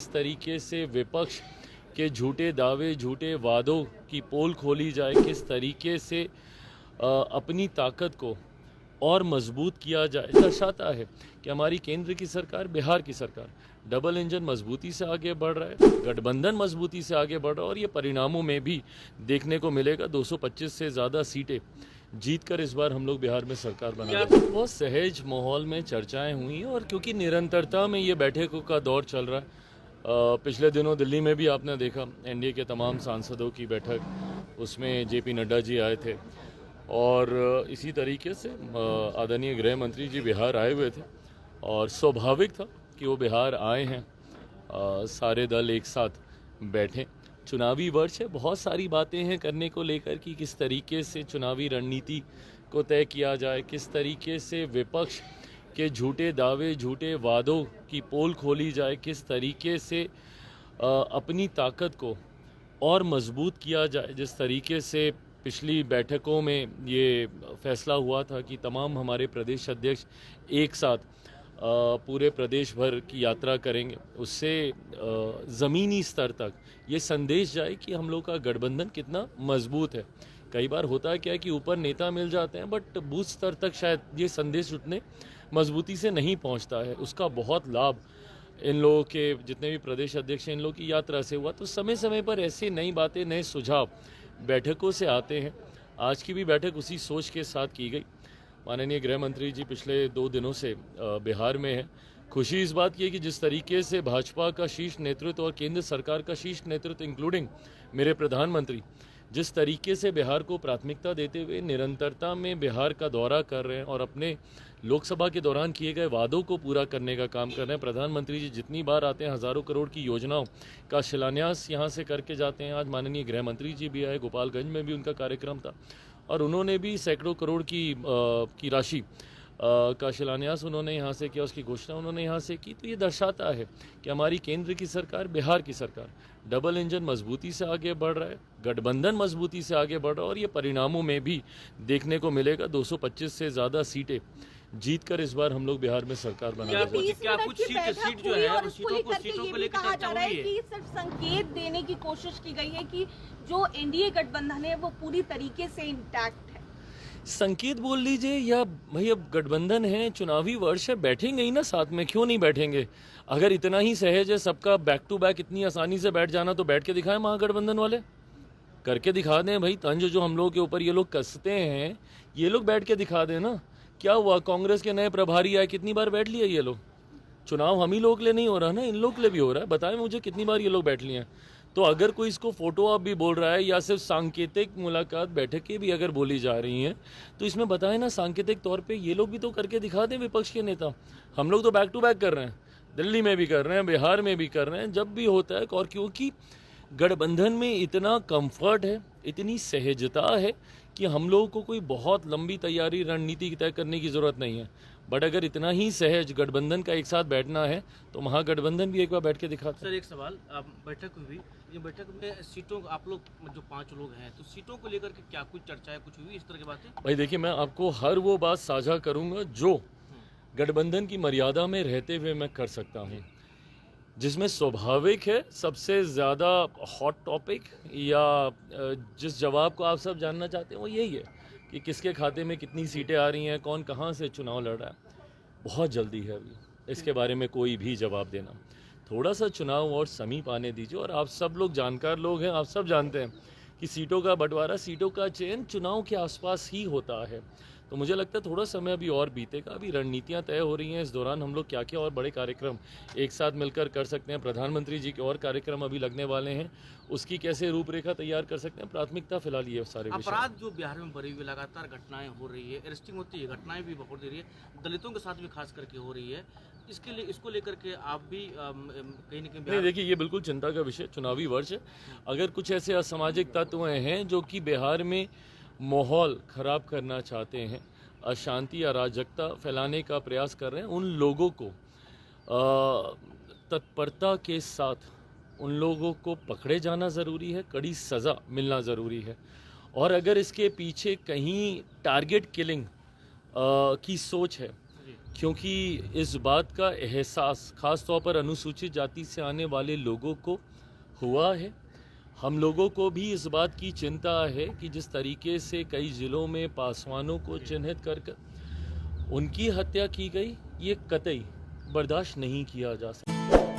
किस तरीके से विपक्ष के झूठे दावे, झूठे वादों की पोल खोली जाए, किस तरीके से अपनी ताकत को और मजबूत किया जाए, दर्शाता है कि हमारी केंद्र की सरकार, बिहार की सरकार डबल इंजन मजबूती से आगे बढ़ रहा है, गठबंधन मजबूती से आगे बढ़ रहा है और ये परिणामों में भी देखने को मिलेगा। 225 से ज़्यादा सीटें जीतकर इस बार हम लोग बिहार में सरकार बना रहे हैं। बहुत सहज माहौल में चर्चाएं हुई और क्योंकि निरंतरता में ये बैठकों का दौर चल रहा है, पिछले दिनों दिल्ली में भी आपने देखा एनडीए के तमाम सांसदों की बैठक, उसमें जेपी नड्डा जी आए थे और इसी तरीके से आदरणीय गृह मंत्री जी बिहार आए हुए थे और स्वाभाविक था कि वो बिहार आए हैं, सारे दल एक साथ बैठें। चुनावी वर्ष है, बहुत सारी बातें हैं करने को लेकर कि किस तरीके से चुनावी रणनीति को तय किया जाए, किस तरीके से विपक्ष के झूठे दावे, झूठे वादों की पोल खोली जाए, किस तरीके से अपनी ताकत को और मजबूत किया जाए। जिस तरीके से पिछली बैठकों में ये फैसला हुआ था कि तमाम हमारे प्रदेश अध्यक्ष एक साथ पूरे प्रदेश भर की यात्रा करेंगे, उससे ज़मीनी स्तर तक ये संदेश जाए कि हम लोग का गठबंधन कितना मजबूत है। कई बार होता है क्या है कि ऊपर नेता मिल जाते हैं बट बूथ स्तर तक शायद ये संदेश उतने मजबूती से नहीं पहुंचता है। उसका बहुत लाभ इन लोगों के जितने भी प्रदेश अध्यक्ष हैं, इन लोगों की यात्रा से हुआ। तो समय समय पर ऐसे नई बातें, नए सुझाव बैठकों से आते हैं। आज की भी बैठक उसी सोच के साथ की गई। माननीय गृह मंत्री जी पिछले 2 दिनों से बिहार में हैं। खुशी इस बात की है कि जिस तरीके से भाजपा का शीर्ष नेतृत्व और केंद्र सरकार का शीर्ष नेतृत्व इंक्लूडिंग मेरे प्रधानमंत्री जिस तरीके से बिहार को प्राथमिकता देते हुए निरंतरता में बिहार का दौरा कर रहे हैं और अपने लोकसभा के दौरान किए गए वादों को पूरा करने का काम कर रहे हैं। प्रधानमंत्री जी जितनी बार आते हैं हज़ारों करोड़ की योजनाओं का शिलान्यास यहाँ से करके जाते हैं। आज माननीय गृह मंत्री जी भी आए, गोपालगंज में भी उनका कार्यक्रम था और उन्होंने भी सैकड़ों करोड़ की राशि का शिलान्यास उन्होंने यहाँ से किया, उसकी घोषणा उन्होंने यहाँ से की। तो ये दर्शाता है कि हमारी केंद्र की सरकार, बिहार की सरकार डबल इंजन मजबूती से आगे बढ़ रहा है, गठबंधन मजबूती से आगे बढ़ रहा है और ये परिणामों में भी देखने को मिलेगा। 225 से ज़्यादा सीटें जीतकर इस बार हम लोग बिहार में सरकार बना रहे हैं। क्या कुछ सीट जो है वो सीटों को लेकर कहा जा रहा है कि सिर्फ संकेत देने की कोशिश की गई है कि जो एनडीए गठबंधन है वो पूरी तरीके से इंटैक्ट है। संकेत बोल लीजिए या भाई, अब गठबंधन है, चुनावी वर्ष है, बैठेंगे ही ना साथ में, क्यों नहीं बैठेंगे? अगर इतना ही सहज है सबका बैक टू बैक इतनी आसानी से बैठ जाना तो बैठ के दिखाएं। महागठबंधन वाले करके दिखा दें भाई। तंज जो हम लोगों के ऊपर ये लोग कसते हैं, ये लोग बैठ के दिखा दें ना। क्या हुआ, कांग्रेस के नए प्रभारी आए, कितनी बार बैठ लिए ये लोग? चुनाव हम ही लोग के लिए नहीं हो रहा ना, इन लोग के लिए भी हो रहा है। बताएं मुझे कितनी बार ये लोग बैठ लिए हैं। तो अगर कोई इसको फोटो आप भी बोल रहा है या सिर्फ सांकेतिक मुलाकात बैठकें भी अगर बोली जा रही हैं तो इसमें बताएं ना, सांकेतिक तौर पे ये लोग भी तो करके दिखा दें विपक्ष के नेता। हम लोग तो बैक टू बैक कर रहे हैं, दिल्ली में भी कर रहे हैं, बिहार में भी कर रहे हैं, जब भी होता है। और क्योंकि गठबंधन में इतना कंफर्ट है, इतनी सहजता है कि हम लोगों को कोई बहुत लंबी तैयारी, रणनीति तय करने की ज़रूरत नहीं है। बट अगर इतना ही सहज गठबंधन का एक साथ बैठना है तो महागठबंधन भी एक बार बैठ के दिखाता है। सर एक सवाल, बैठक हुई, ये बैठक में सीटों, आप लोग जो 5 लोग हैं तो सीटों को लेकर के क्या कुछ चर्चा है, कुछ हुई इस तरह की बातें? भाई देखिए, मैं आपको हर वो बात साझा करूंगा जो गठबंधन की मर्यादा में रहते हुए मैं कर सकता हूं। जिसमें स्वाभाविक है सबसे ज़्यादा हॉट टॉपिक या जिस जवाब को आप सब जानना चाहते हैं वो यही है कि किसके खाते में कितनी सीटें आ रही हैं, कौन कहाँ से चुनाव लड़ रहा है। बहुत जल्दी है अभी इसके बारे में कोई भी जवाब देना। थोड़ा सा चुनाव और समीप आने दीजिए। और आप सब लोग जानकार लोग हैं, आप सब जानते हैं कि सीटों का बंटवारा, सीटों का चयन चुनाव के आसपास ही होता है। तो मुझे लगता है थोड़ा समय अभी और बीतेगा। अभी रणनीतियाँ तय हो रही हैं, इस दौरान हम लोग क्या क्या और बड़े कार्यक्रम एक साथ मिलकर कर सकते हैं। प्रधानमंत्री जी के और कार्यक्रम अभी लगने वाले हैं, उसकी कैसे रूपरेखा तैयार कर सकते हैं। प्राथमिकता फिलहाल ये सारे अपराध जो बिहार में बढ़ी हुई लगातार घटनाएं हो रही है, अरेस्टिंग होती है, घटनाएं भी बहुत दे रही है, दलितों के साथ भी खास करके हो रही है, इसके लिए इसको लेकर के आप भी कहीं न कहीं नहीं, देखिए ये बिल्कुल चिंता का विषय, चुनावी वर्ष है। अगर कुछ ऐसे असामाजिक तत्व हैं जो कि बिहार में माहौल ख़राब करना चाहते हैं, अशांति, अराजकता फैलाने का प्रयास कर रहे हैं, उन लोगों को तत्परता के साथ उन लोगों को पकड़े जाना ज़रूरी है, कड़ी सज़ा मिलना ज़रूरी है। और अगर इसके पीछे कहीं टारगेट किलिंग की सोच है क्योंकि इस बात का एहसास ख़ास तौर पर अनुसूचित जाति से आने वाले लोगों को हुआ है। हम लोगों को भी इस बात की चिंता है कि जिस तरीके से कई ज़िलों में पासवानों को चिन्हित कर उनकी हत्या की गई, ये कतई बर्दाश्त नहीं किया जा सकता।